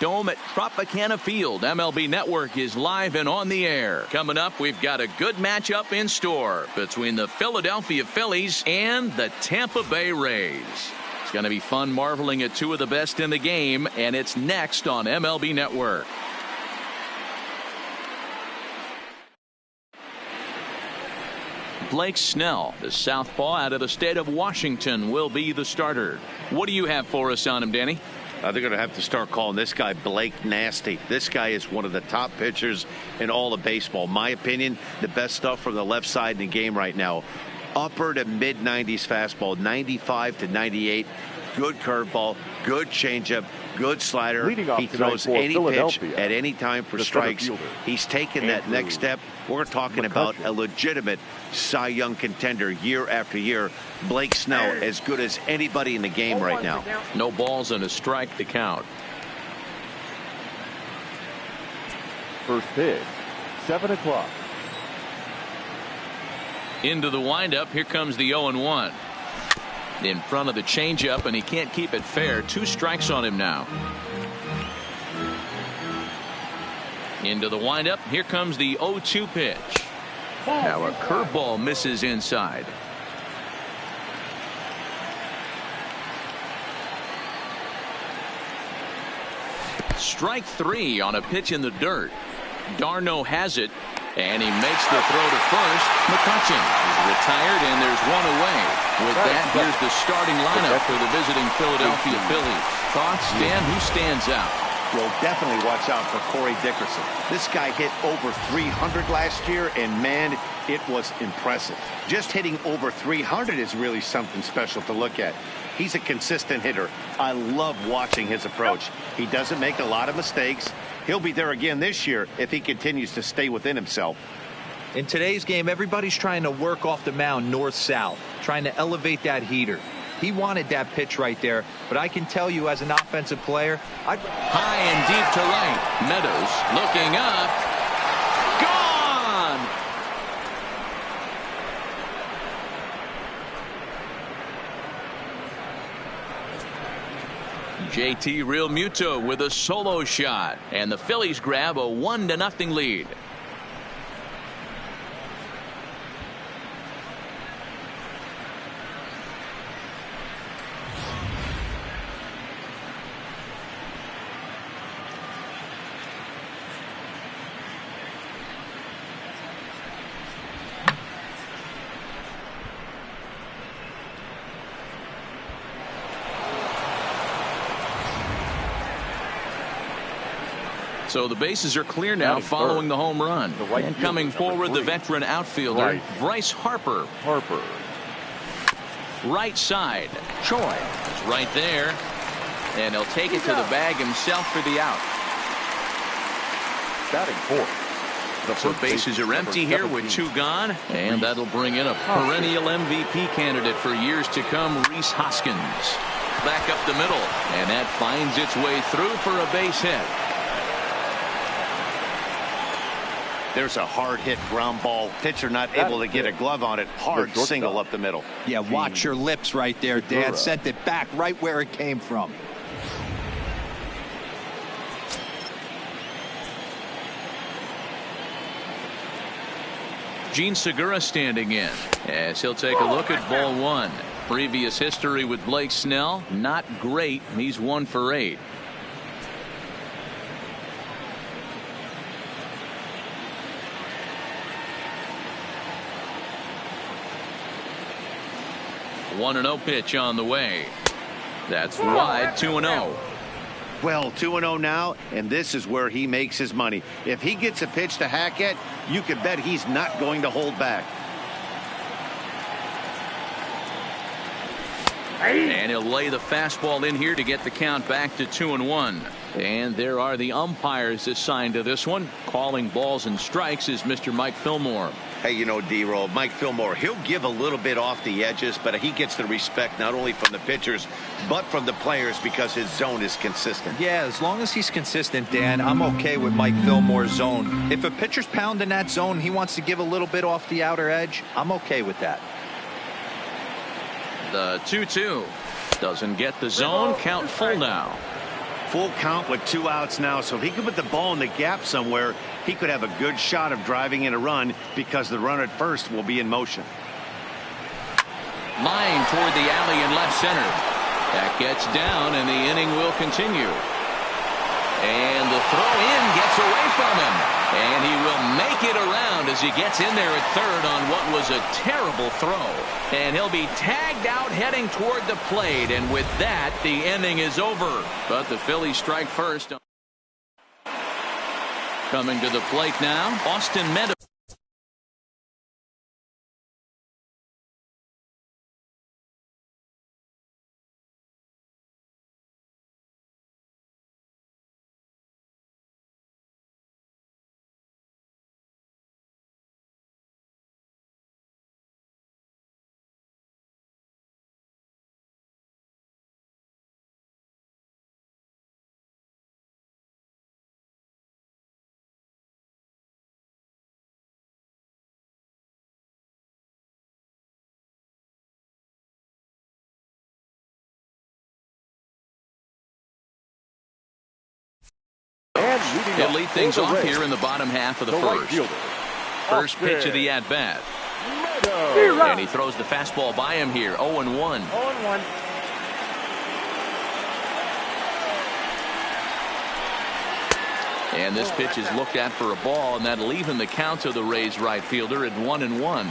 Dome at Tropicana Field. MLB Network is live and on the air. Coming up, we've got a good matchup in store between the Philadelphia Phillies and the Tampa Bay Rays. It's going to be fun marveling at two of the best in the game, and it's next on MLB Network. Blake Snell, the southpaw out of the state of Washington, will be the starter. What do you have for us on him, Danny? They're going to have to start calling this guy Blake Nasty. This guy is one of the top pitchers in all of baseball. My opinion, the best stuff from the left side in the game right now. Upper to mid-90s fastball, 95 to 98. Good curveball, good changeup, good slider. He throws any pitch at any time for strikes. He's taken that next step. We're talking about a legitimate Cy Young contender year after year. Blake Snell, as good as anybody in the game right now. No balls and a strike to count. First pitch, 7 o'clock. Into the windup. Here comes the 0-1. In front of the changeup, and he can't keep it fair. 2 strikes on him now. Into the windup. Here comes the 0-2 pitch. Now a curveball misses inside. Strike 3 on a pitch in the dirt. Darno has it, and he makes the throw to first. Mccutchen is retired, and there's one away. With that, here's the starting lineup for the visiting Philadelphia Phillies. Thoughts, Dan? Who stands out? Well, definitely watch out for Dickerson. This guy hit over 300 last year, and man, it was impressive. Just hitting over 300 is really something special to look at. He's a consistent hitter. I love watching his approach. He doesn't make a lot of mistakes. He'll be there again this year if he continues to stay within himself. In today's game, everybody's trying to work off the mound north-south, trying to elevate that heater. He wanted that pitch right there, but I can tell you as an offensive player, high and deep to right. Meadows looking up. Gone! JT Realmuto with a solo shot, and the Phillies grab a 1-0 lead. So the bases are clear now following the home run. And coming forward, the veteran outfielder, Bryce Harper. Right side. Choi is right there. And he'll take it to the bag himself for the out. Batting fourth. So bases are empty here with 2 gone. And that'll bring in a perennial MVP candidate for years to come, Rhys Hoskins. Back up the middle. And that finds its way through for a base hit. There's a hard hit ground ball. Pitcher not able to get a glove on it. Hard single up the middle. Yeah, watch your lips right there, Dan. Sent it back right where it came from. Gene Segura standing in as he'll take a look at ball 1. Previous history with Blake Snell, not great. He's 1 for 8. One 1-0 pitch on the way. That's wide. 2-0. Well, 2-0 now, and this is where he makes his money. If he gets a pitch to hack at, you can bet he's not going to hold back. And he'll lay the fastball in here to get the count back to 2-1. And there are the umpires assigned to this one. Calling balls and strikes is Mr. Mike Fillmore. Hey, you know, D-Roll, Mike Fillmore, he'll give a little bit off the edges, but he gets the respect not only from the pitchers, but from the players because his zone is consistent. Yeah, as long as he's consistent, Dan, I'm okay with Mike Fillmore's zone. If a pitcher's pounding that zone, he wants to give a little bit off the outer edge, I'm okay with that. The 2-2 doesn't get the zone. Count full now. full count with 2 outs now, so if he could put the ball in the gap somewhere, he could have a good shot of driving in a run because the runner at first will be in motion. Line toward the alley in left center. That gets down, and the inning will continue. And the throw in gets away from him. And he will make it around as he gets in there at third on what was a terrible throw. And he'll be tagged out heading toward the plate. And with that, the inning is over. But the Phillies strike first. Coming to the plate now, Austin Meadows. He'll lead things off here in the bottom half of the first. First pitch of the at-bat. And he throws the fastball by him here. 0-1. And this pitch is looked at for a ball, and that'll even the count to the Rays right fielder at 1-1.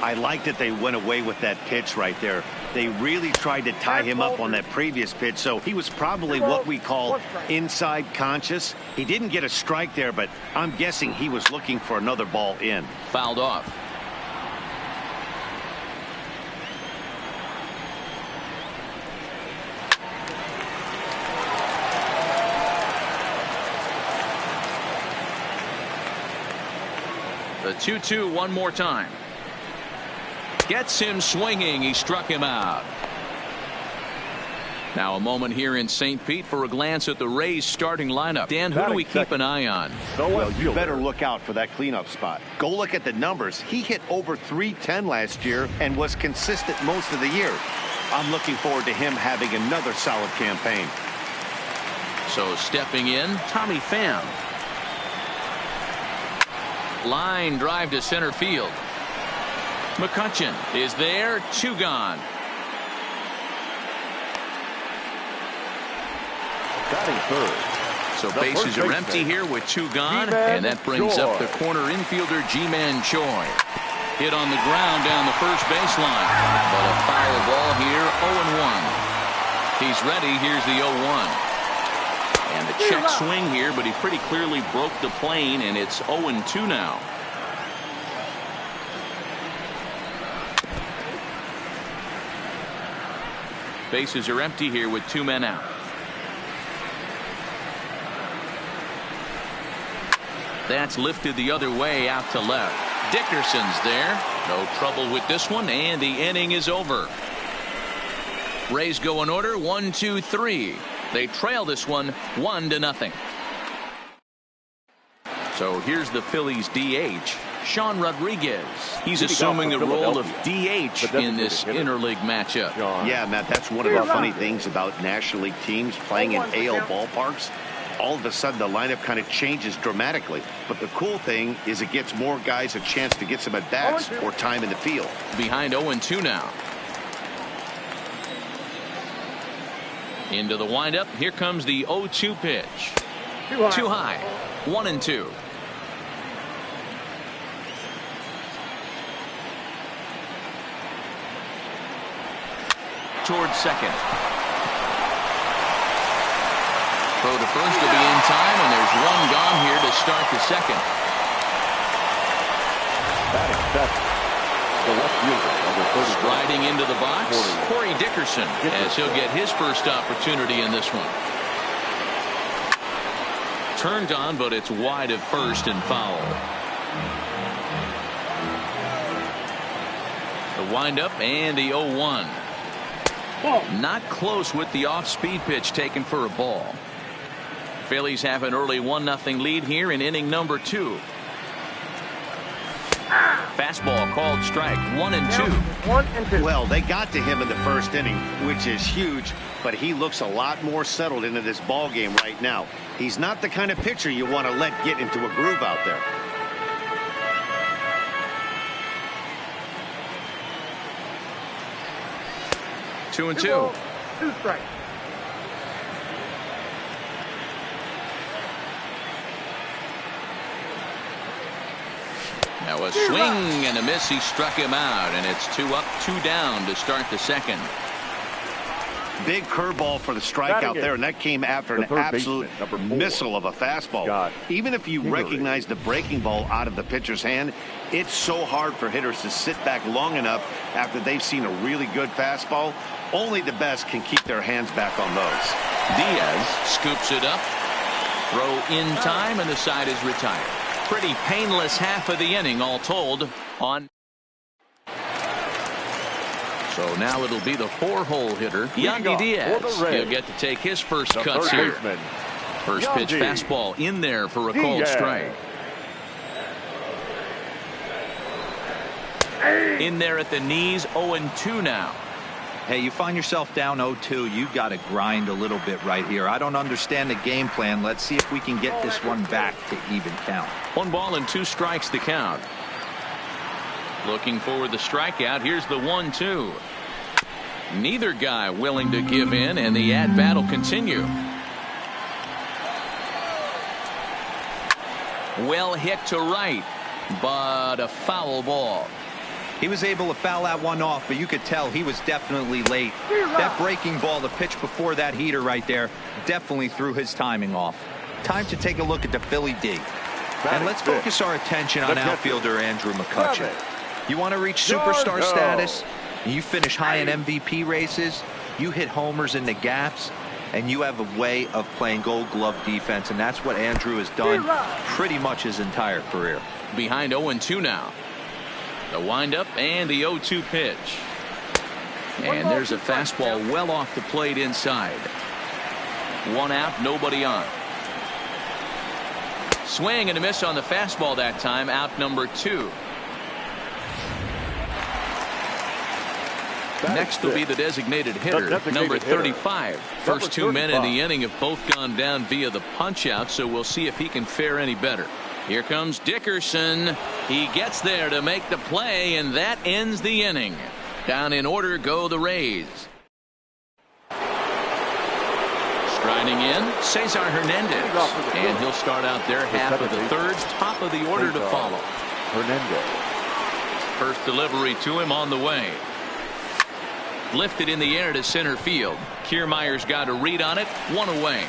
I like that they went away with that pitch right there. They really tried to tie him up on that previous pitch, so he was probably what we call inside conscious. He didn't get a strike there, but I'm guessing he was looking for another ball in. Fouled off. The 2-2 one more time. Gets him swinging. He struck him out. Now a moment here in St. Pete for a glance at the Rays starting lineup. Dan, who do we keep an eye on? Well, you better look out for that cleanup spot. Go look at the numbers. He hit over .310 last year and was consistent most of the year. I'm looking forward to him having another solid campaign. So stepping in, Tommy Pham. Line drive to center field. Mccutchen is there. 2 gone. Batting third. So bases are empty here with 2 gone, and that brings up the corner infielder Ji-Man Choi. Hit on the ground down the first baseline, but a foul ball here. 0-1. He's ready. Here's the 0-1. And the check swing here, but he pretty clearly broke the plane, and it's 0-2 now. Bases are empty here with 2 men out. That's lifted the other way out to left. Dickerson's there. No trouble with this one, and the inning is over. Rays go in order. 1, 2, 3. They trail this one 1-0. So here's the Phillies DH, Sean Rodriguez. He's assuming the role of DH in this interleague matchup. Yeah, Matt, that's one of the funny things about National League teams playing in AL ballparks. All of a sudden, the lineup kind of changes dramatically. But the cool thing is it gets more guys a chance to get some at-bats or time in the field. Behind 0-2 now. Into the windup. Here comes the 0-2 pitch. Too high. 1-2. Towards second. Throw to first to be in time, and there's 1 gone here to start the second. The left fielder, number 30. Striding into the box, Corey Dickerson, as he'll get his first opportunity in this one. Turned on, but it's wide of first and foul. The windup and the 0-1. Not close with the off-speed pitch taken for a ball. Phillies have an early 1-0 lead here in inning number 2. Fastball called strike, 1-2. 1-2. Well, they got to him in the first inning, which is huge, but he looks a lot more settled into this ball game right now. He's not the kind of pitcher you want to let get into a groove out there. Two 2-2. balls, 2 strikes. Now a swing and a miss. He struck him out, and it's 2 up, 2 down to start the second. Big curveball for the strikeout there, and that came after an absolute missile of a fastball. Even if you recognize the breaking ball out of the pitcher's hand, it's so hard for hitters to sit back long enough after they've seen a really good fastball. Only the best can keep their hands back on those. Diaz scoops it up. Throw in time, and the side is retired. Pretty painless half of the inning, all told. So now it'll be the 4-hole hitter, Yandy Diaz. He'll get to take his first cuts here. First pitch fastball in there for a called strike. In there at the knees, 0-2 now. Hey, you find yourself down 0-2, you got to grind a little bit right here. I don't understand the game plan. Let's see if we can get this one back to even count. 1 ball and 2 strikes to count. Looking for the strikeout. Here's the 1-2. Neither guy willing to give in, and the at-bat will continue. Well hit to right, but a foul ball. He was able to foul that one off, but you could tell he was definitely late. That breaking ball, the pitch before that heater right there, definitely threw his timing off. Time to take a look at the Philly D. And let's focus our attention on outfielder Andrew McCutchen. You want to reach superstar status, and you finish high in MVP races, you hit homers in the gaps, and you have a way of playing Gold Glove defense, and that's what Andrew has done pretty much his entire career. Behind 0-2 now. The windup and the 0-2 pitch. And there's a fastball well off the plate inside. 1 out, nobody on. Swing and a miss on the fastball that time. Out number 2. Next will be the designated hitter, number 35. First 2 men in the inning have both gone down via the punch out, so we'll see if he can fare any better. Here comes Dickerson. He gets there to make the play, and that ends the inning. Down in order go the Rays. Striding in, Cesar Hernandez. And he'll start out there half of the third, top of the order to follow. Hernandez. First delivery to him on the way. Lifted in the air to center field. Kiermaier's got a read on it. 1 away.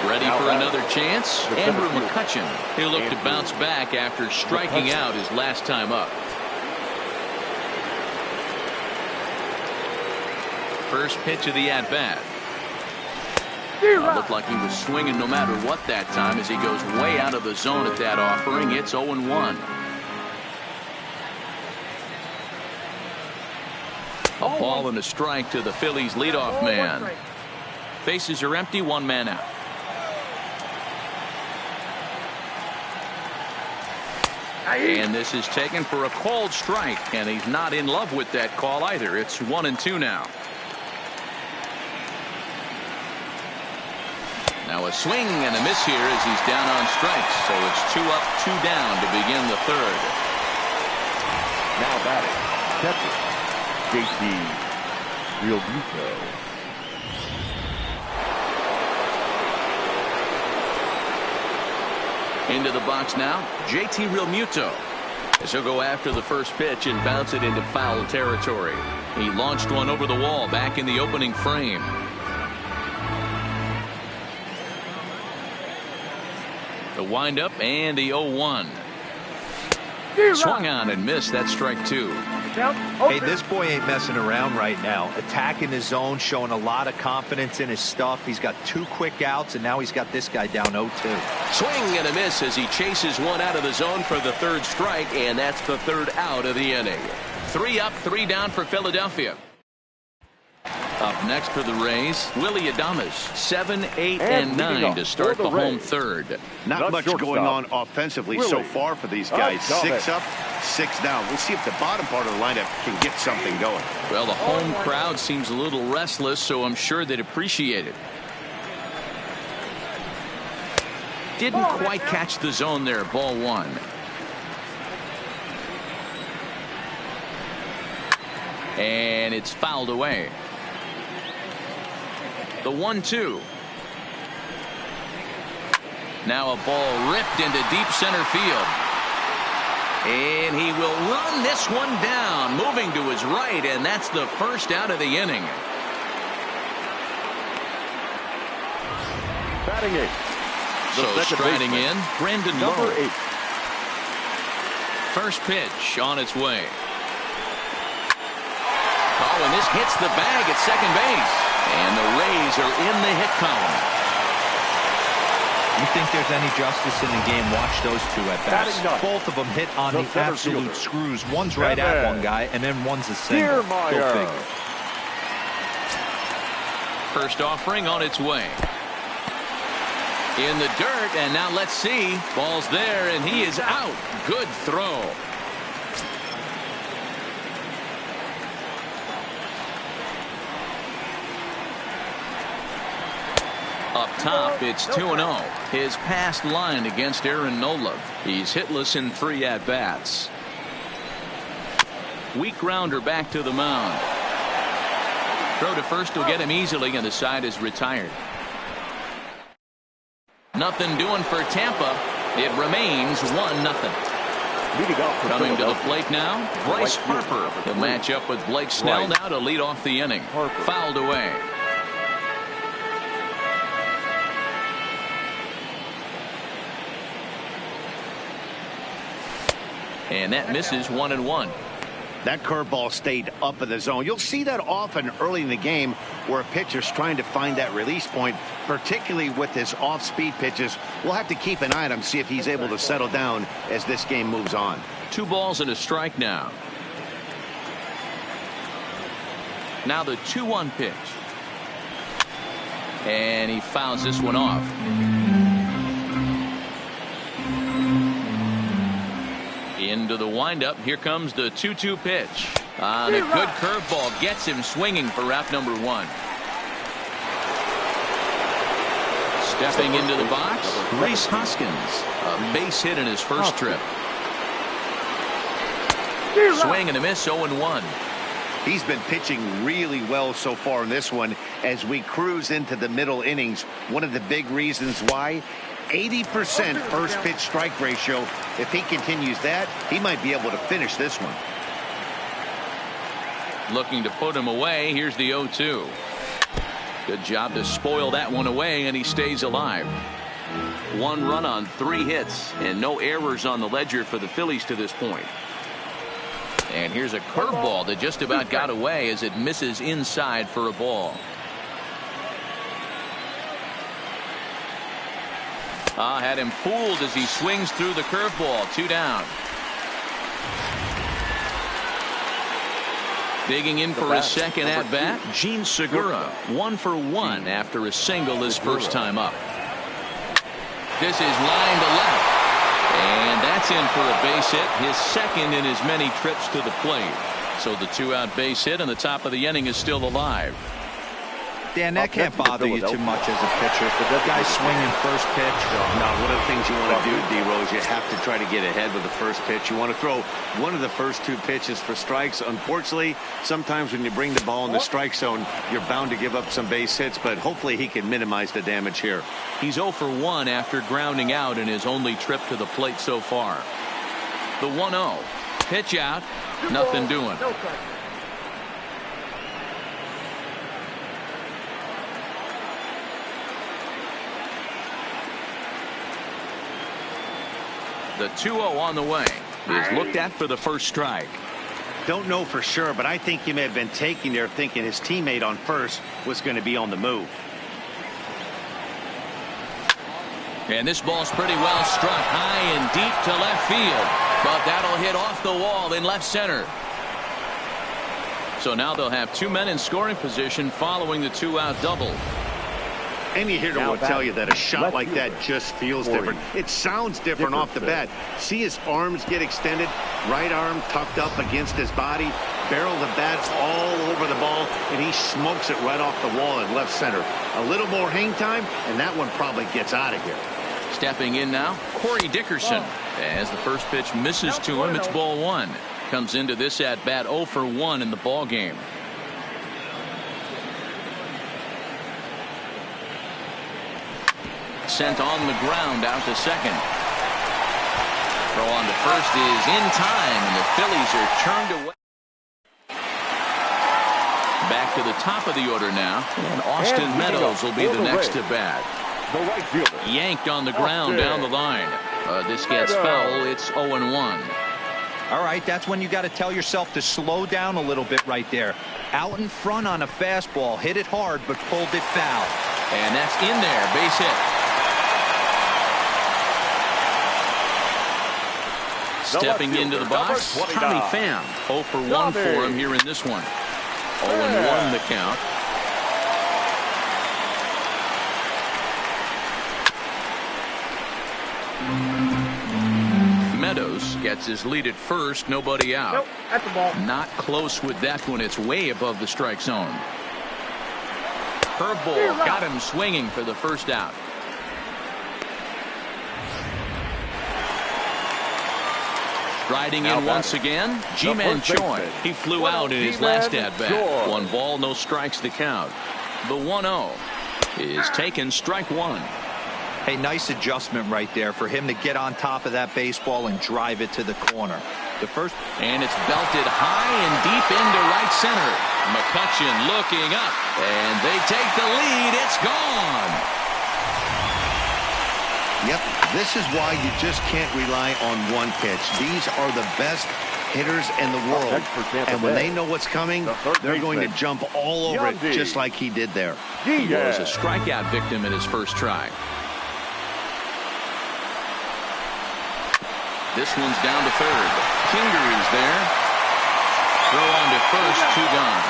Ready for another chance. Andrew Mccutchen. He'll look to bounce back after striking out his last time up. First pitch of the at-bat. Looked like he was swinging no matter what that time as he goes way out of the zone at that offering. It's 0-1. A ball and a strike to the Phillies leadoff man. Bases are empty, 1 man out. And this is taken for a called strike, and he's not in love with that call either. It's 1-2 now. Now a swing and a miss here as he's down on strikes. So it's 2 up, 2 down to begin the third. Now batting, catcher, JT Realmuto. Into the box now, JT Realmuto. As he'll go after the first pitch and bounce it into foul territory. He launched one over the wall back in the opening frame. The windup and the 0-1. Swung on and missed. That strike 2. Hey, this boy ain't messing around right now. Attacking his zone, showing a lot of confidence in his stuff. He's got 2 quick outs, and now he's got this guy down 0-2. Swing and a miss as he chases one out of the zone for the third strike, and that's the third out of the inning. 3 up, 3 down for Philadelphia. Up next for the Rays, Willie Adames. 7, 8, and 9 to start the home third. Not much going on offensively so far for these guys. 6 up, 6 down. We'll see if the bottom part of the lineup can get something going. Well, the home crowd seems a little restless, so I'm sure they'd appreciate it. Didn't quite catch the zone there. Ball 1. And it's fouled away. The 1-2. Now a ball ripped into deep center field. And he will run this one down, moving to his right, and that's the first out of the inning. Batting 8. So striding in, Brandon Lowe. Number 8. First pitch on its way. Oh, and this hits the bag at second base. And the Rays are in the hit column. You think there's any justice in the game? Watch those two at bats. Both of them hit on the absolute screws. One's right at one guy, and then one's a single. Go figure. First offering on its way. In the dirt, and now let's see. Ball's there, and he is out. Good throw. Up top, it's 2-0. His past line against Aaron Nola. He's hitless in 3 at-bats. Weak grounder back to the mound. Throw to first will get him easily, and the side is retired. Nothing doing for Tampa. It remains 1-0. Coming to the plate now, Bryce Harper. He'll match up with Blake Snell now to lead off the inning. Fouled away. And that misses 1-1. That curveball stayed up in the zone. You'll see that often early in the game where a pitcher's trying to find that release point, particularly with his off-speed pitches. We'll have to keep an eye on him, see if he's able to settle down as this game moves on. 2 balls and a strike now. Now the 2-1 pitch. And he fouls this one off. Into the windup. Here comes the 2-2 pitch. The good curveball gets him swinging for route number 1. Stepping into the box, Rhys Hoskins. A base hit in his first trip. Swing and a miss, 0-1. He's been pitching really well so far in this one as we cruise into the middle innings. One of the big reasons why, 80% first pitch strike ratio. If he continues that, he might be able to finish this one. Looking to put him away. Here's the 0-2. Good job to spoil that one away, and he stays alive. 1 run on 3 hits, and no errors on the ledger for the Phillies to this point. And here's a curveball that just about got away as it misses inside for a ball. Had him fooled as he swings through the curveball. 2 down. Digging in for his second at bat, Gene Segura. 1 for 1 after a single his first time up. This is line to left. And that's in for a base hit, his second in as many trips to the plate. So the 2-out base hit and the top of the inning is still alive. Dan, that can't bother you too much as a pitcher. The guy swinging first pitch. No, one of the things you want to do, D-Rose, you have to try to get ahead with the first pitch. You want to throw one of the first 2 pitches for strikes. Unfortunately, sometimes when you bring the ball in the strike zone, you're bound to give up some base hits, but hopefully he can minimize the damage here. He's 0 for 1 after grounding out in his only trip to the plate so far. The 1-0. Pitch out. Nothing doing. The 2-0 on the way is looked at for the first strike. Don't know for sure, but I think he may have been taking there thinking his teammate on first was going to be on the move. And this ball's pretty well struck high and deep to left field, but that'll hit off the wall in left center. So now they'll have 2 men in scoring position following the 2-out double. Any hitter will tell you that a shot like that just feels different. It sounds different off the bat. See his arms get extended, right arm tucked up against his body, barrel of the bat all over the ball, and he smokes it right off the wall in left center. A little more hang time, and that one probably gets out of here. Stepping in now, Corey Dickerson. As the first pitch misses to him, it's ball 1. Comes into this at bat 0 for 1 in the ball game. Sent on the ground out to second. Throw on to first is in time, and the Phillies are turned away. Back to the top of the order now, and Austin Meadows will be the next to bat. The right fielder. Yanked on the ground down the line. This gets foul. It's 0-1. All right, that's when you got to tell yourself to slow down a little bit right there. Out in front on a fastball, hit it hard, but pulled it foul. And that's in there, base hit. Stepping into the box, Tommy Pham. 0 for 1 for him here in this one. 0-1 the count. Meadows gets his lead at first, nobody out. Nope, that's the ball. Not close with that one. It's way above the strike zone. Curveball got him swinging for the first out. Striding in once again, Ji-Man Choi. He flew out in his last at-bat. 1 ball, no strikes to count. The 1-0 is taken, strike 1. Hey, nice adjustment right there for him to get on top of that baseball and drive it to the corner. The first, and it's belted high and deep into right center. Mccutchen looking up, and they take the lead. It's gone. Yep, this is why you just can't rely on one pitch. These are the best hitters in the world, and when they know what's coming, they're going to jump all over it just like he did there. He was a strikeout victim in his first try. This one's down to third. Kingery's there. Throw on to first, 2 gone.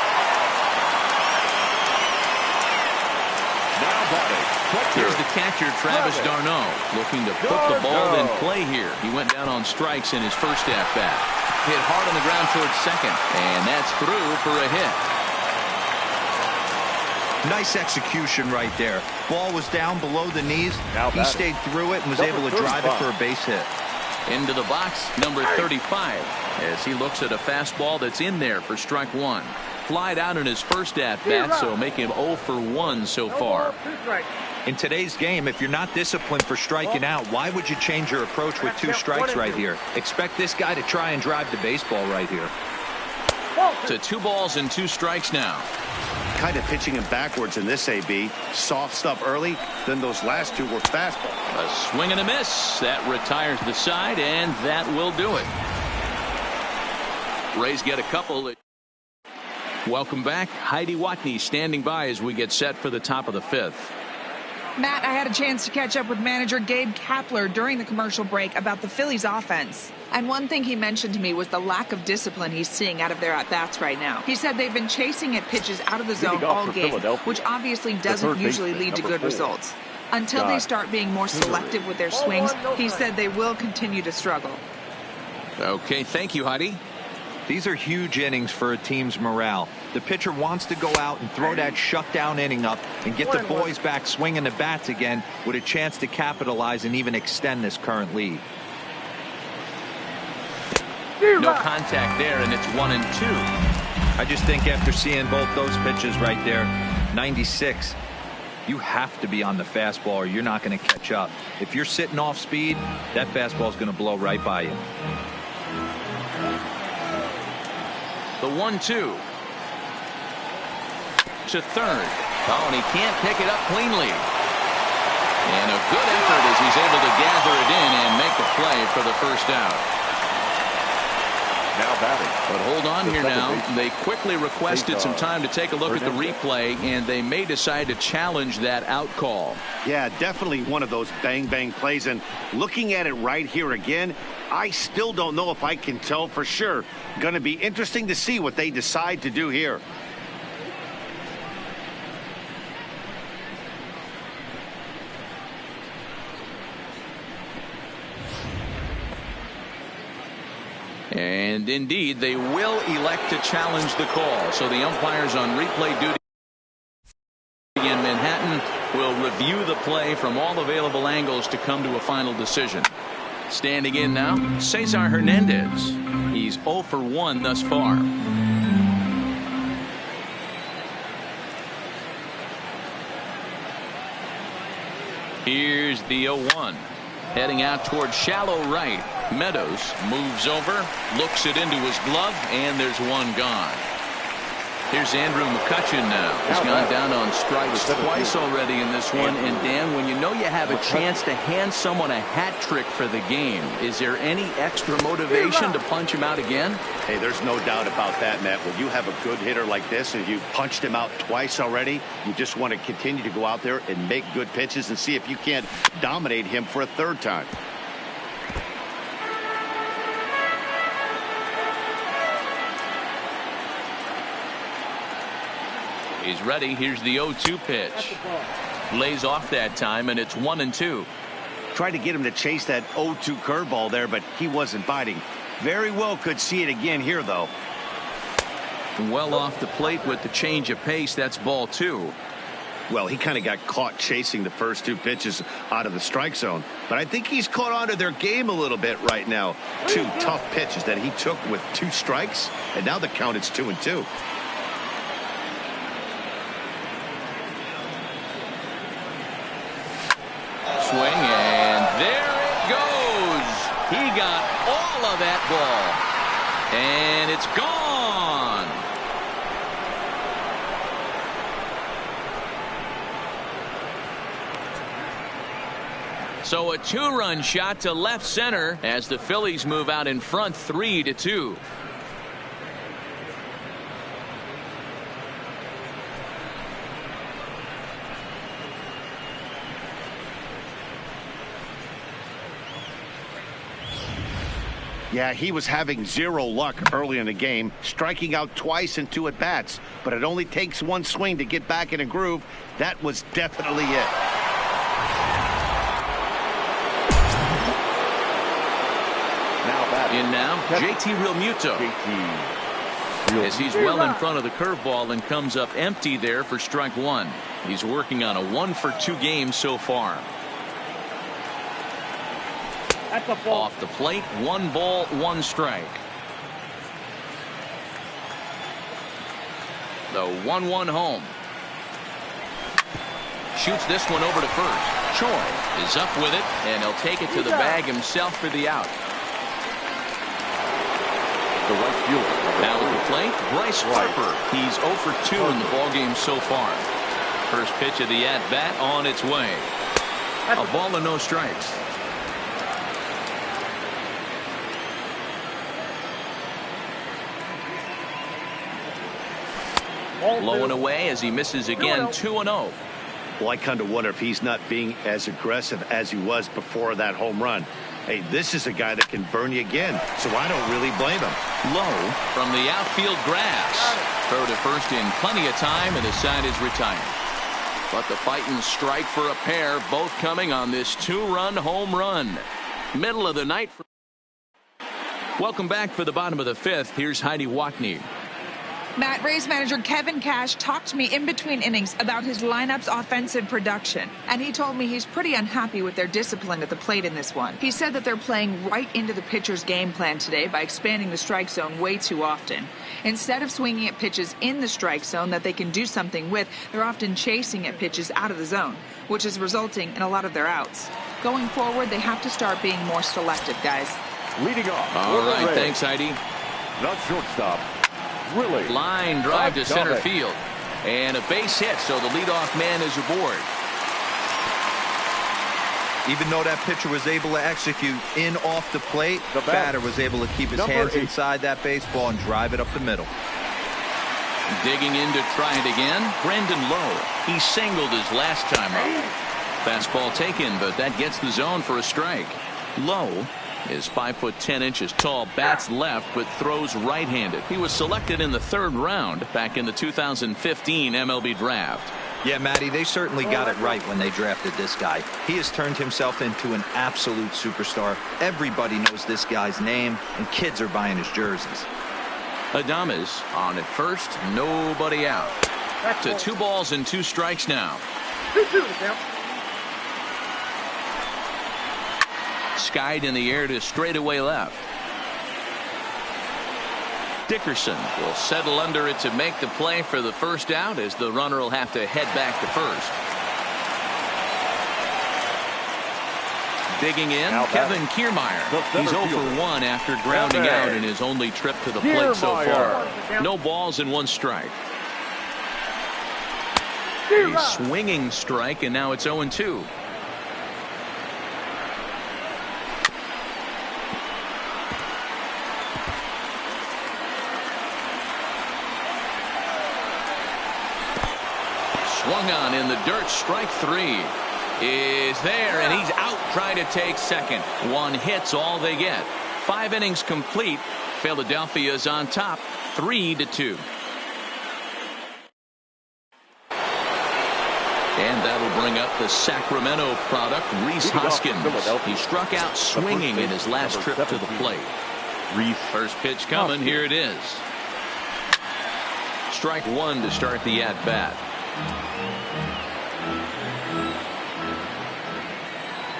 Now batting. Here's the catcher, Travis d'Arnaud, looking to put the ball in play here. He went down on strikes in his first at-bat. Hit hard on the ground towards second, and that's through for a hit. nice execution right there. Ball was down below the knees. He stayed through it and was able to drive it for a base hit. Into the box, number 35, as he looks at a fastball that's in there for strike 1. Flied out in his first at-bat, so make him 0 for 1 so far. In today's game, if you're not disciplined for striking out, why would you change your approach with 2 strikes right here? Expect this guy to try and drive the baseball right here. To 2 balls and 2 strikes now. Kind of pitching him backwards in this AB. Soft stuff early, then those last 2 were fastball. A swing and a miss. That retires the side, and that will do it. Rays get a couple. Welcome back. Heidi Watney standing by as we get set for the top of the 5th. Matt, I had a chance to catch up with manager Gabe Kapler during the commercial break about the Phillies offense. And one thing he mentioned to me was the lack of discipline he's seeing out of their at-bats right now. He said they've been chasing at pitches out of the zone all game, which obviously doesn't usually lead to good results. Until they start being more selective with their swings, he said they will continue to struggle. Okay, thank you, Heidi. These are huge innings for a team's morale. The pitcher wants to go out and throw that shutdown inning up and get the boys back swinging the bats again with a chance to capitalize and even extend this current lead. No contact there, and it's 1 and 2. I just think after seeing both those pitches right there, 96, you have to be on the fastball or you're not going to catch up. If you're sitting off speed, that fastball is going to blow right by you. The 1-2 to third. Oh, and he can't pick it up cleanly. And a good effort as he's able to gather it in and make the play for the first out. Now batting. But hold on here now. baseman. They quickly requested some time to take a look at the replay, and they may decide to challenge that out call. Yeah, definitely one of those bang-bang plays. And looking at it right here again, I still don't know if I can tell for sure. Going to be interesting to see what they decide to do here. And indeed, they will elect to challenge the call. So the umpires on replay duty in Manhattan will review the play from all available angles to come to a final decision. Standing in now, Cesar Hernandez. He's 0 for 1 thus far. Here's the 0-1. Heading out toward shallow right. Meadows moves over, looks it into his glove, and there's one gone. Here's Andrew Mccutchen now. He's gone down on strikes twice already in this one. And Dan, when you know you have a chance to hand someone a hat trick for the game, is there any extra motivation to punch him out again? Hey, there's no doubt about that, Matt. When you have a good hitter like this and you punched him out twice already, you just want to continue to go out there and make good pitches and see if you can't dominate him for a third time. He's ready. Here's the 0-2 pitch. Lays off that time, and it's 1-2. Tried to get him to chase that 0-2 curveball there, but he wasn't biting. Very well could see it again here, though. Well off the plate with the change of pace. That's ball 2. Well, he kind of got caught chasing the first 2 pitches out of the strike zone. But I think he's caught on to their game a little bit right now. 2 tough pitches that he took with 2 strikes, and now the count is 2-2. Swing, and there it goes. He got all of that ball, and it's gone. So a 2-run shot to left center as the Phillies move out in front 3-2. Yeah, he was having 0 luck early in the game, striking out twice in 2 at-bats. But it only takes 1 swing to get back in a groove. That was definitely it. In now, JT Realmuto. As he's well in front of the curveball and comes up empty there for strike 1. He's working on a 1-for-2 game so far. Off the plate, 1 ball, 1 strike. The 1-1 home. Shoots this one over to first. Choi is up with it, and he'll take it to the bag himself for the out. The right fielder. Now at the plate, Bryce Harper. He's 0 for 2 in the ballgame so far. First pitch of the at-bat on its way. A ball and no strikes. Low and away as he misses again. 2-0. Well, I kind of wonder if he's not being as aggressive as he was before that home run. Hey, this is a guy that can burn you again, so I don't really blame him. Lowe from the outfield grass. Throw to first in plenty of time, and the side is retired. But the fighting strike for a pair, both coming on this 2-run home run. Middle of the night. Welcome back for the bottom of the 5th. Here's Heidi Watney. Matt, Rays manager Kevin Cash talked to me in between innings about his lineup's offensive production, and he told me he's pretty unhappy with their discipline at the plate in this one. He said that they're playing right into the pitcher's game plan today by expanding the strike zone way too often. Instead of swinging at pitches in the strike zone that they can do something with, they're often chasing at pitches out of the zone, which is resulting in a lot of their outs. Going forward, they have to start being more selective, guys. Leading off. All right, thanks, Heidi. The shortstop. Really? Line drive to center field. And a base hit, so the leadoff man is aboard. Even though that pitcher was able to execute in off the plate, the batter was able to keep his hands inside that baseball and drive it up the middle. Digging in to try it again, Brendan Lowe. He singled his last time up. Fastball taken, but that gets the zone for a strike. Lowe is 5'10" tall, bats left, but throws right-handed. He was selected in the 3rd round back in the 2015 MLB draft. Yeah, Matty, they certainly got it right when they drafted this guy. He has turned himself into an absolute superstar. Everybody knows this guy's name, and kids are buying his jerseys. Adames on at first, nobody out. To 2 balls and 2 strikes now. 2-2 to count. Skied in the air to straightaway left. Dickerson will settle under it to make the play for the first out, as the runner will have to head back to first. Digging in, Kevin Kiermaier. He's 0 for 1 after grounding out in his only trip to the plate so far. No balls and 1 strike. A swinging strike, and now it's 0-2. Swung on in the dirt. Strike 3 is there, and he's out trying to take second. 1 hit's all they get. 5 innings complete. Philadelphia's on top, 3-2. And that'll bring up the Sacramento product, Rhys Hoskins. He struck out swinging in his last trip to the plate. First pitch coming. Here it is. Strike 1 to start the at-bat.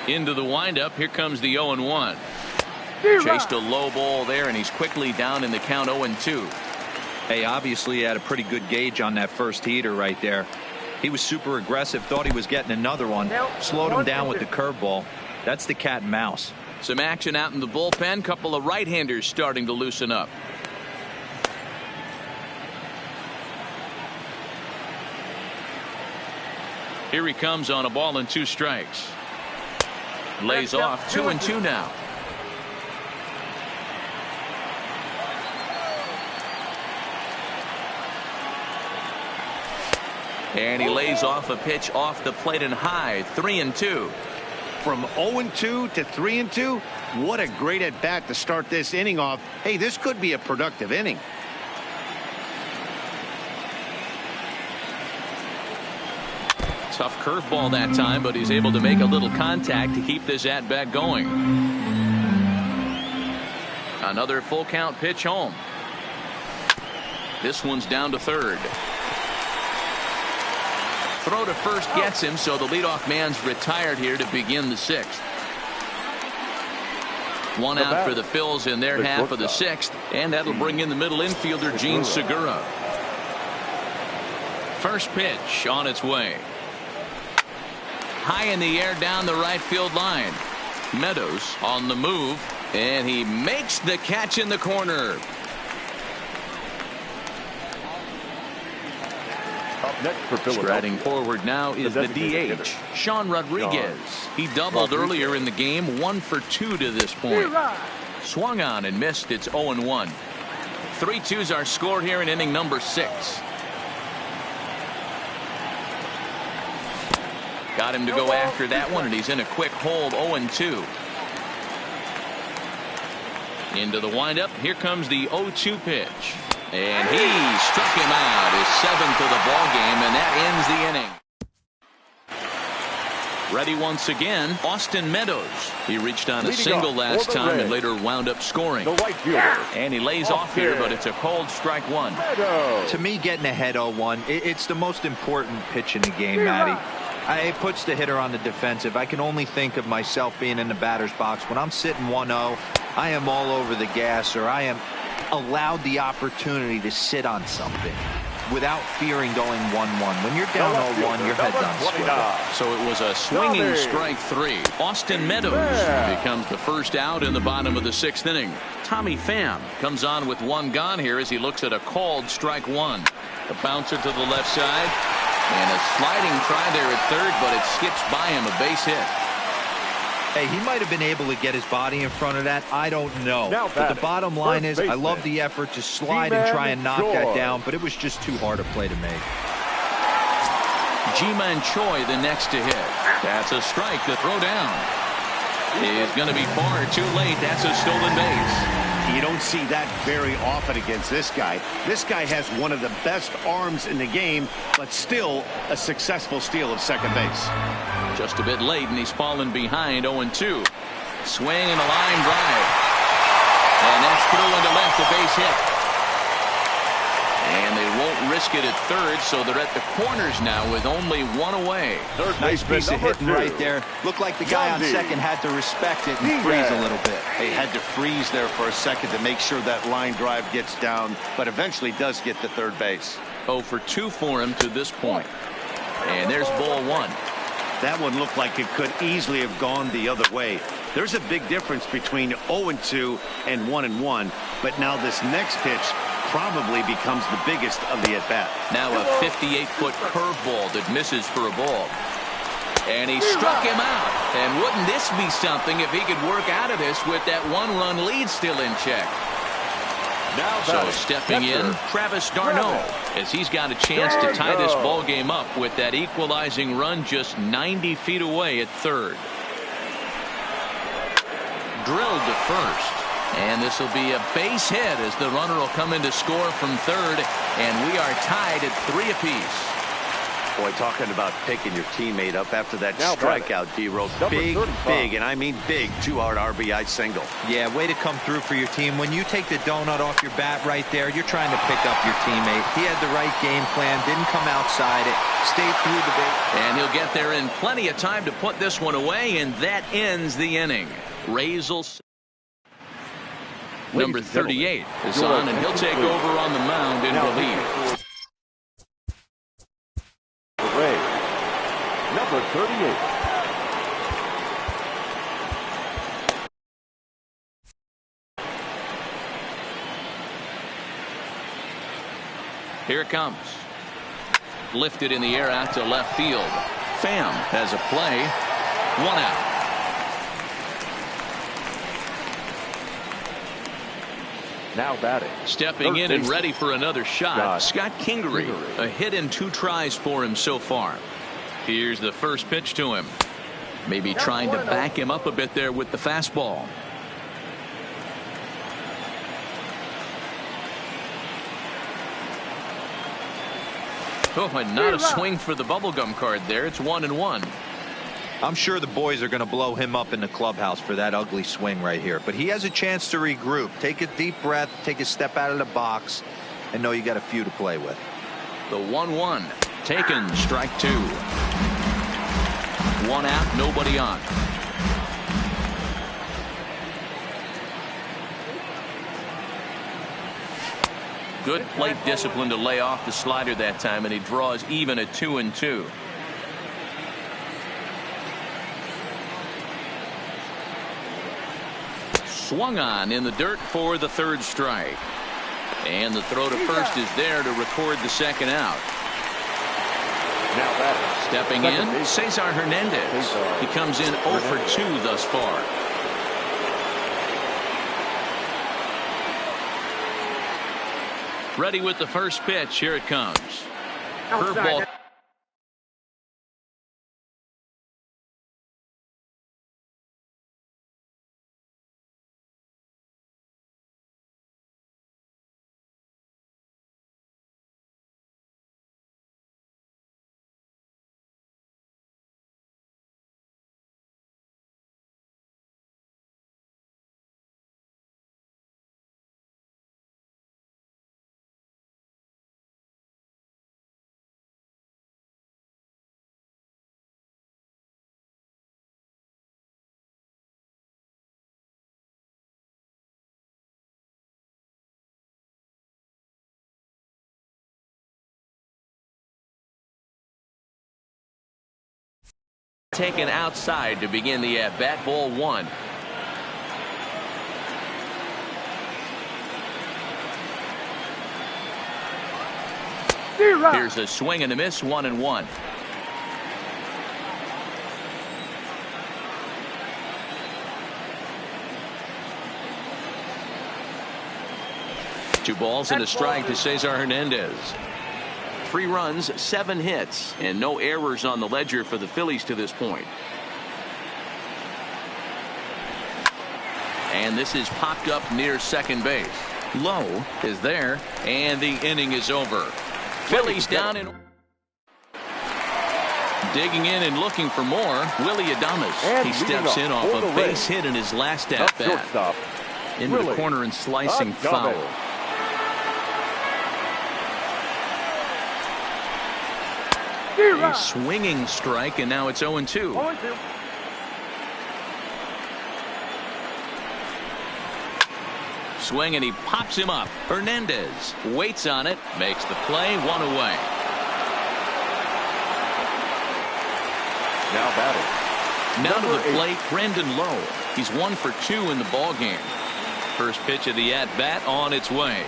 Into the windup. Here comes the 0-1. Chased a low ball there, and he's quickly down in the count, 0-2. Hey, obviously he had a pretty good gauge on that first heater right there. He was super aggressive, thought he was getting another one, slowed him down with the curveball. That's the cat and mouse. Some action out in the bullpen. Couple of right-handers starting to loosen up. Here he comes on a ball and 2 strikes. Lays off. 2-2 now. And he lays off a pitch off the plate and high. 3-2. From 0-2 to 3-2, what a great at bat to start this inning off. Hey, this could be a productive inning. Tough curveball that time, but he's able to make a little contact to keep this at bat going. Another full count pitch home. This one's down to 3rd. Throw to first gets him, so the leadoff man's retired here to begin the 6th. 1 out for the Phils in their half of the 6th, and that'll bring in the middle infielder Gene Segura. First pitch on its way. High in the air down the right field line. Meadows on the move, and he makes the catch in the corner. Up next for Philadelphia. Striding forward now is the DH, Sean Rodriguez. He doubled earlier in the game, 1 for 2 to this point. Swung on and missed. It's 0-1. 3-2's our score here in inning number 6. Got him to go after that one, and he's in a quick hold. 0-2. Into the windup. Here comes the 0-2 pitch. And he struck him out. His 7th of the ball game, and that ends the inning. Ready once again, Austin Meadows. He reached on a single last time and later wound up scoring. The right fielder. And he lays off here, but it's a cold strike 1. Meadows. To me, getting ahead 0-1, it's the most important pitch in the game, Matty. It puts the hitter on the defensive. I can only think of myself being in the batter's box. When I'm sitting 1-0, I am all over the gas, or I am allowed the opportunity to sit on something without fearing going 1-1. When you're down 0-1, your head's on swivel. So it was a swinging strike 3. Austin Meadows becomes the first out in the bottom of the 6th inning. Tommy Pham comes on with 1 gone here as he looks at a called strike 1. The bouncer to the left side, and a sliding try there at 3rd, but it skips by him, a base hit. Hey, he might have been able to get his body in front of that. I don't know. But the bottom line is, I love the effort to slide and try and knock that down, but it was just too hard a play to make. G-Man Choi the next to hit. That's a strike to throw down. Is going to be far too late. That's a stolen base. You don't see that very often against this guy. This guy has one of the best arms in the game, but still a successful steal of second base. Just a bit late, and he's fallen behind 0-2. Swing and a line drive. And that's through into left, a base hit. And they won't risk it at third, so they're at the corners now with only one away. Nice piece of hitting right there. Looked like the guy on second had to respect it and freeze a little bit. He had to freeze there for a second to make sure that line drive gets down, but eventually does get to third base. 0 for 2 for him to this point. And there's ball one. That one looked like it could easily have gone the other way. There's a big difference between 0-2 and 1-1, but now this next pitch probably becomes the biggest of the at-bat. Now a 58-foot curveball that misses for a ball. And he struck him out. And wouldn't this be something if he could work out of this with that one-run lead still in check? So stepping in, Travis d'Arnaud, as he's got a chance to tie this ball game up with that equalizing run just 90 feet away at third. Drilled to first. And this will be a base hit as the runner will come in to score from third. And we are tied at 3 apiece. Boy, talking about picking your teammate up after that strikeout, D-Row. Big, and I mean big, 2-hard RBI single. Yeah, way to come through for your team. When you take the donut off your bat right there, you're trying to pick up your teammate. He had the right game plan, didn't come outside it, stayed through the base. And he'll get there in plenty of time to put this one away, and that ends the inning. Rays will... Number 38 is on, and he'll take over on the mound in relief. Number 38. Here it comes. Lifted in the air out to left field. Pham has a play. 1 out. Now batting. Stepping in and ready for another shot. Scott Kingery. A hit and 2 tries for him so far. Here's the first pitch to him. Maybe trying to back him up a bit there with the fastball. Oh, and not a swing for the bubblegum card there. It's 1-1. I'm sure the boys are going to blow him up in the clubhouse for that ugly swing right here. But he has a chance to regroup. Take a deep breath, take a step out of the box, and know you got a few to play with. The 1-1. Taken, strike 2. 1 out, nobody on. Good plate discipline to lay off the slider that time, and he draws even at 2-2. Swung on in the dirt for the third strike. And the throw to first is there to record the second out. Now batting. Stepping in, Cesar Hernandez. He comes in 0 for 2 thus far. Ready with the first pitch. Here it comes. Curveball. Taken outside to begin the at-bat. Ball 1. Here's a swing and a miss. 1-1. 2 balls and a strike to Cesar Hernandez. 3 runs, 7 hits, and no errors on the ledger for the Phillies to this point. And this is popped up near second base. Lowe is there, and the inning is over. Phillies down in. Digging in and looking for more, Willie Adames. He steps in off a base hit in his last at-bat. Into the corner and slicing foul. A swinging strike, and now it's 0-2. 0-2. Swing, and he pops him up. Hernandez waits on it, makes the play, 1 away. Now batting. Now to the plate, Brandon Lowe. He's 1 for 2 in the ball game. First pitch of the at-bat on its way.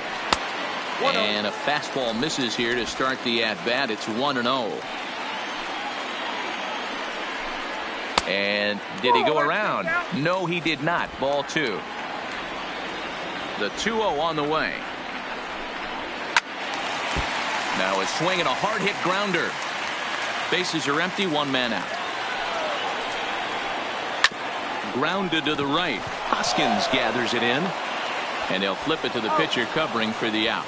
And a fastball misses here to start the at-bat. It's 1-0. And did he go around? No, he did not. Ball 2. The 2-0 on the way. Now a swing and a hard hit grounder. Bases are empty, 1 man out. Grounded to the right. Hoskins gathers it in, and they'll flip it to the pitcher covering for the out.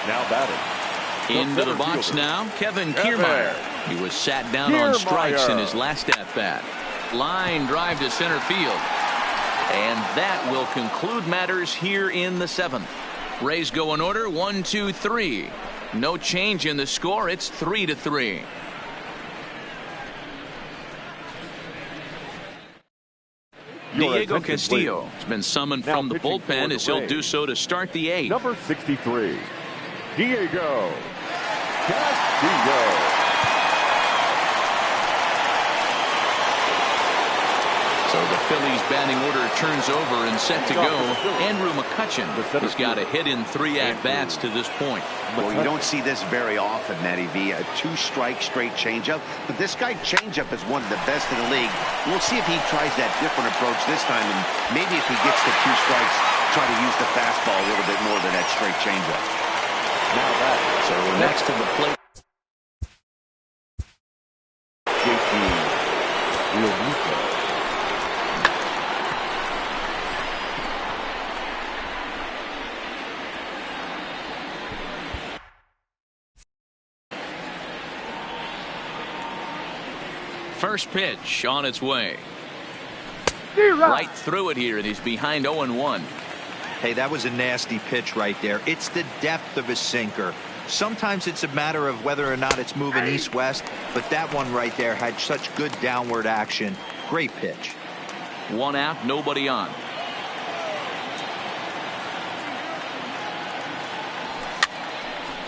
Now batting. Into the box now, Kevin Kiermaier. He was sat down on strikes in his last at-bat. Line drive to center field. And that will conclude matters here in the 7th. Rays go in order, 1, 2, 3. No change in the score. It's 3-3. Diego Castillo has been summoned from the bullpen as he'll do so to start the 8th. Number 63, Diego Castillo. So the Phillies batting order turns over and set to go. Andrew Mccutchen has got a hit in 3 at-bats to this point. Well, you don't see this very often, Matty V. A 2-strike straight changeup. But this guy changeup is one of the best in the league. We'll see if he tries that different approach this time. And maybe if he gets to 2 strikes, try to use the fastball a little bit more than that straight changeup. Now that. So next to the plate. First pitch on its way. Right through it here, and he's behind 0-1. Hey, that was a nasty pitch right there. It's the depth of his sinker. Sometimes it's a matter of whether or not it's moving east-west, but that one right there had such good downward action. Great pitch. 1 out, nobody on.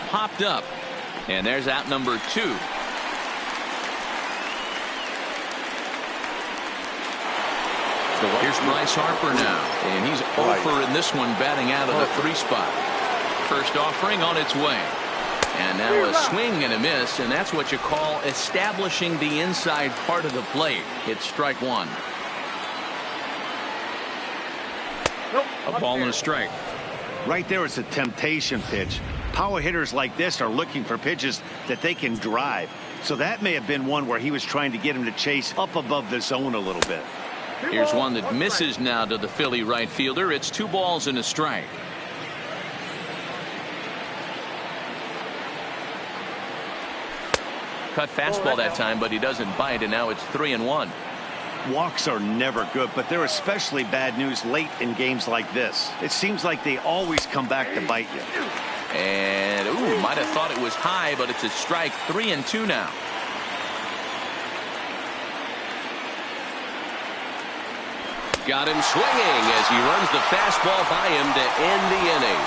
Popped up, and there's out number 2. Here's Bryce Harper now, and he's over in this one, batting out of the 3 spot. First offering on its way. And now a swing and a miss, and that's what you call establishing the inside part of the plate. It's strike 1. A ball and a strike. Right there is a temptation pitch. Power hitters like this are looking for pitches that they can drive. So that may have been one where he was trying to get him to chase up above the zone a little bit. Here's one that misses now to the Philly right fielder. It's 2 balls and a strike. Cut fastball that time, but he doesn't bite, and now it's 3-1. Walks are never good, but they're especially bad news late in games like this. It seems like they always come back to bite you. And might have thought it was high, but it's a strike. 3-2 now. Got him swinging as he runs the fastball by him to end the inning.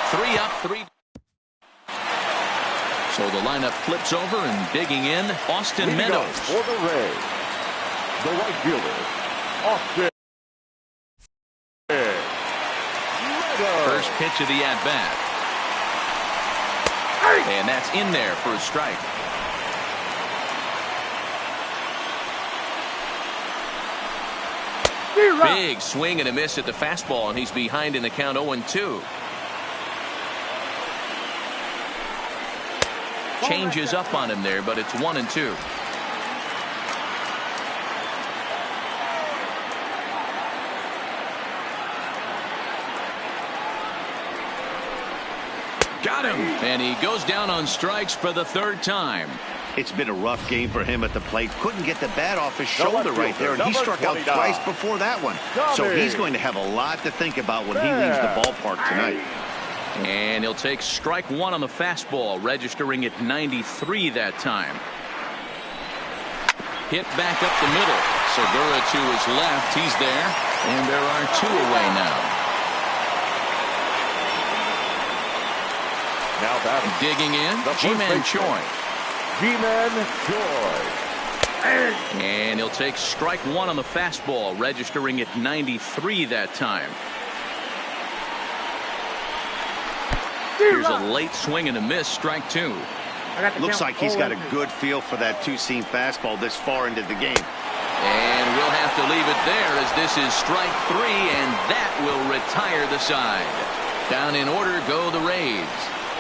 3 up, 3. So the lineup flips over, and digging in, Austin Meadows. For the Rays, the right fielder, Austin Meadows. First pitch of the at-bat. And that's in there for a strike. Big swing and a miss at the fastball, and he's behind in the count 0-2. Changes up on him there, but it's 1-2. Got him, and he goes down on strikes for the third time. It's been a rough game for him at the plate. Couldn't get the bat off his shoulder right there, and he struck out twice before that one. So he's going to have a lot to think about when he leaves the ballpark tonight. And he'll take strike one on the fastball, registering at 93 that time. Hit back up the middle. Segura to his left. He's there, and there are two away now. Now batting. Digging in, Ji-Man Choi. Ji-Man Choi. And he'll take strike one on the fastball, registering at 93 that time. Here's a late swing and a miss, strike two. Looks like he's got a good feel for that two-seam fastball this far into the game. And we'll have to leave it there as this is strike three, and that will retire the side. Down in order go the Rays.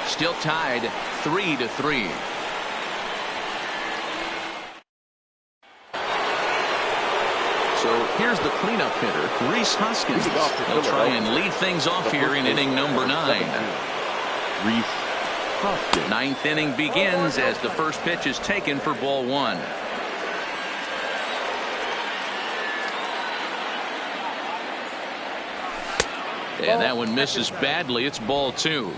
Still tied 3-3. So here's the cleanup hitter, Rhys Hoskins. He'll try and lead things off here in inning number 9. Rhys Hoskins. Ninth inning begins as the first pitch is taken for ball one. And that one misses badly. It's ball two.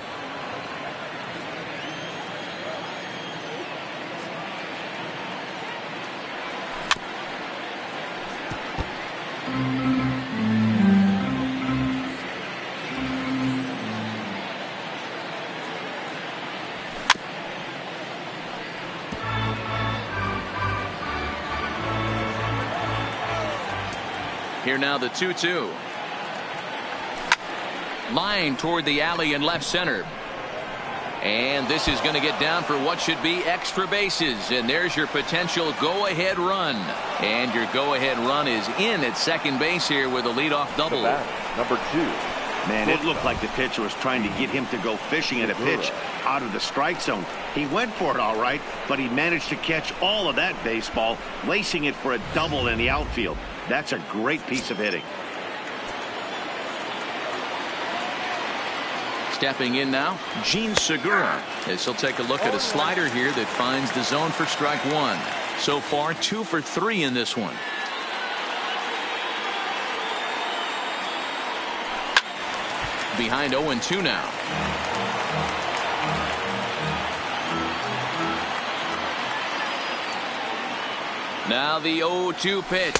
Here now the 2-2. Line toward the alley in left center. And this is going to get down for what should be extra bases. And there's your potential go-ahead run. And your go-ahead run is in at second base here with a leadoff double. Number 2. Man, it looked like the pitcher was trying to get him to go fishing at a pitch out of the strike zone. He went for it all right, but he managed to catch all of that baseball, lacing it for a double in the outfield. That's a great piece of hitting. Stepping in now, Jean Segura, as he'll take a look at a slider here that finds the zone for strike one. So far 2 for 3 in this one. Behind 0-2 now. Now the 0-2 pitch.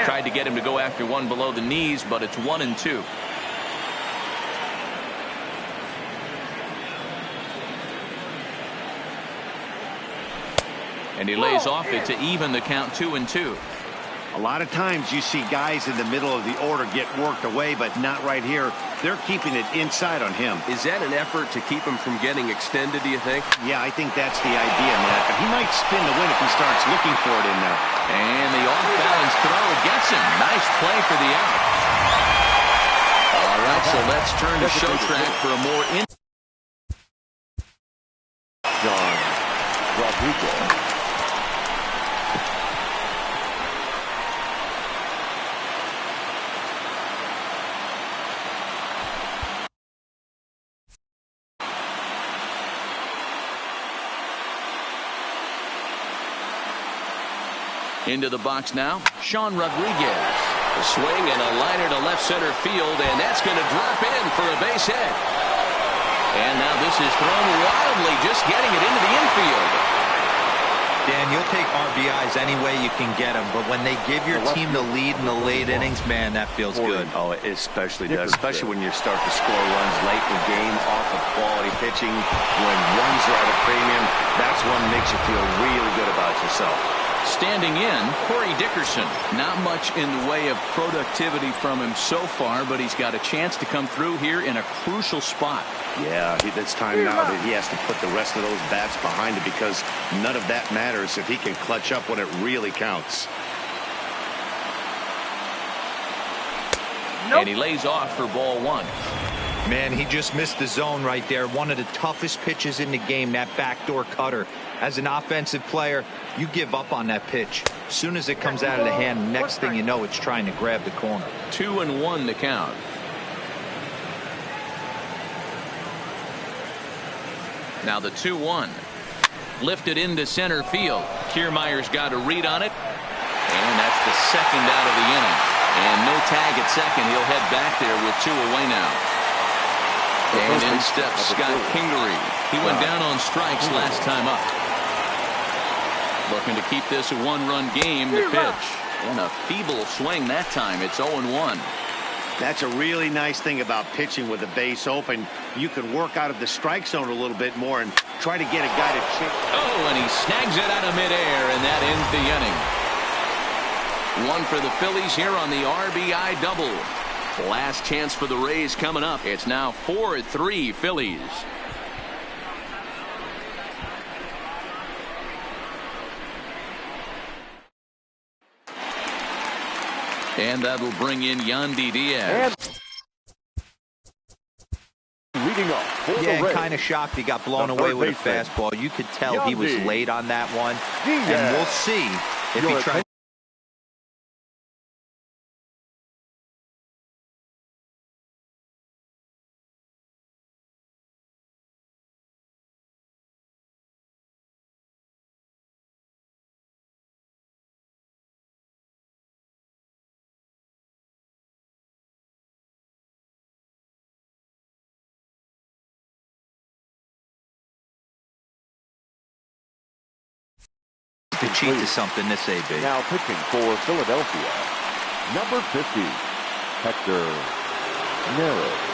Tried to get him to go after one below the knees, but it's 1-2. And he lays off it to even the count 2-2. A lot of times you see guys in the middle of the order get worked away, but not right here. They're keeping it inside on him. Is that an effort to keep him from getting extended, do you think? Yeah, I think that's the idea, Matt. But he might spin the win if he starts looking for it in there. And the off-balance throw gets him. Nice play for the out. All right, so let's turn to show track for a more in. John Rodriguez. Into the box now, Sean Rodriguez. A swing and a liner to left center field, and that's going to drop in for a base hit. And now this is thrown wildly, just getting it into the infield. Dan, you'll take RBIs any way you can get them, but when they give your team the lead in the late innings, man, that feels good. Oh, it especially does, especially when you start to score runs late in the game off of quality pitching. When runs are at a premium, that's what makes you feel really good about yourself. Standing in, Corey Dickerson. Not much in the way of productivity from him so far, but he's got a chance to come through here in a crucial spot. Yeah, it's time now that he has to put the rest of those bats behind it, because none of that matters if he can clutch up when it really counts. And he lays off for ball one. Man, he just missed the zone right there. One of the toughest pitches in the game, that backdoor cutter. As an offensive player, you give up on that pitch. As soon as it comes out of the hand, next thing you know, it's trying to grab the corner. 2-1 to count. Now the 2-1. Lifted into center field. Kiermaier's got a read on it. And that's the second out of the inning. And no tag at second. He'll head back there with 2 away now. And in steps Scott Kingery. He went down on strikes last time up. Looking to keep this a one-run game. The pitch. And a feeble swing that time. It's 0-1. That's a really nice thing about pitching with the base open. You can work out of the strike zone a little bit more and try to get a guy to chase. Oh, and he snags it out of midair, and that ends the inning. One for the Phillies here on the RBI double. Last chance for the Rays coming up. It's now 4-3 Phillies. And that'll bring in Yandy Diaz. Leading up for the Yeah, Rays. kind of shocked he got blown away with a fastball. You could tell he was Yandy late on that one. Diaz. And we'll see if he tries. To cheat to something this AB. Now pitching for Philadelphia, number 50, Hector Neris.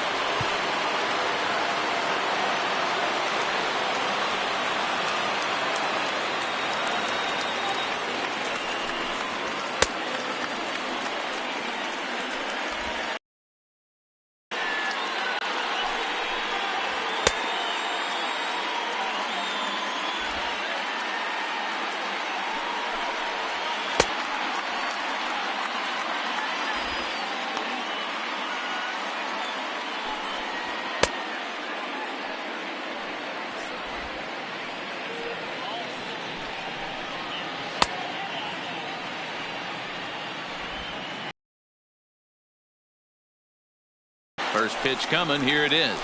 First pitch coming. Here it is.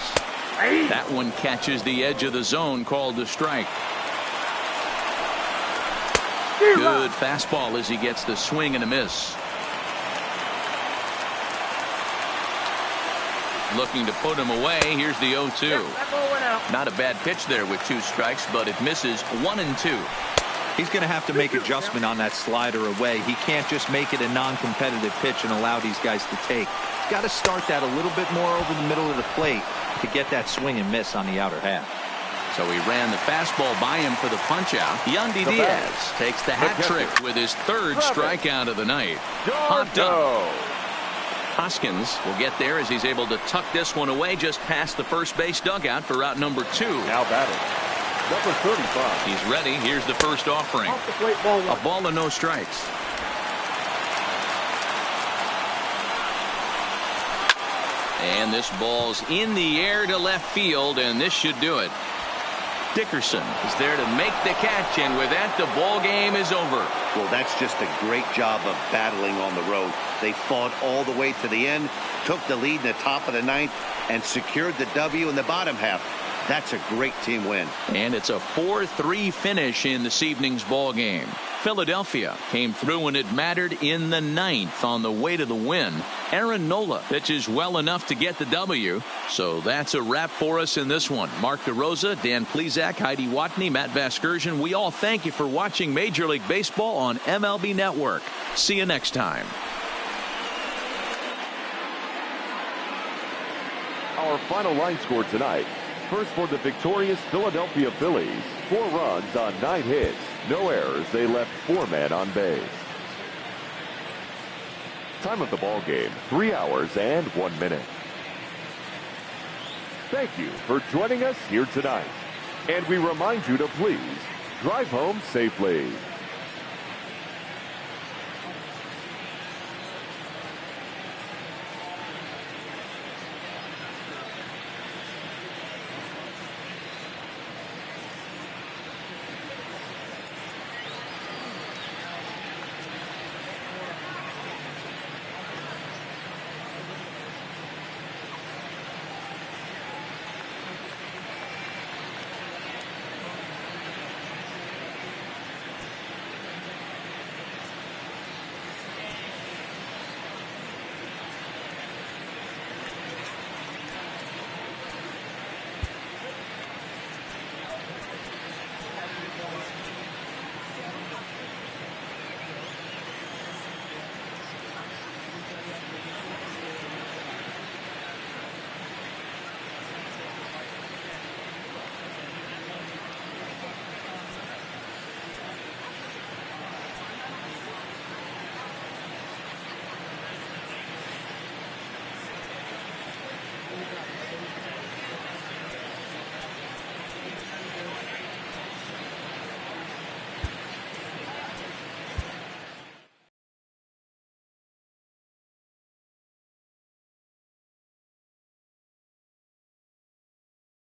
That one catches the edge of the zone, called a strike. Good fastball as he gets the swing and a miss. Looking to put him away. Here's the 0-2. Not a bad pitch there with 2 strikes, but it misses 1-2. He's going to have to make adjustment on that slider away. He can't just make it a non-competitive pitch and allow these guys to take. He's got to start that a little bit more over the middle of the plate to get that swing and miss on the outer half. So he ran the fastball by him for the punch-out. Yandy Diaz takes the hat trick with his 3rd strikeout of the night. Hopped up. Hoskins will get there as he's able to tuck this one away just past the first base dugout for route number 2. Now batting, number 35. He's ready. Here's the first offering. Off the plate, ball one. A ball and no strikes. And this ball's in the air to left field, and this should do it. Dickerson is there to make the catch, and with that, the ball game is over. Well, that's just a great job of battling on the road. They fought all the way to the end, took the lead in the top of the 9th, and secured the W in the bottom half. That's a great team win. And it's a 4-3 finish in this evening's ball game. Philadelphia came through when it mattered in the 9th on the way to the win. Aaron Nola pitches well enough to get the W. So that's a wrap for us in this one. Mark DeRosa, Dan Plesac, Heidi Watney, Matt Vasgersian. We all thank you for watching Major League Baseball on MLB Network. See you next time. Our final line score tonight. First for the victorious Philadelphia Phillies. 4 runs on 9 hits. No errors. They left 4 men on base. Time of the ball game, 3 hours and 1 minute. Thank you for joining us here tonight. And we remind you to please drive home safely.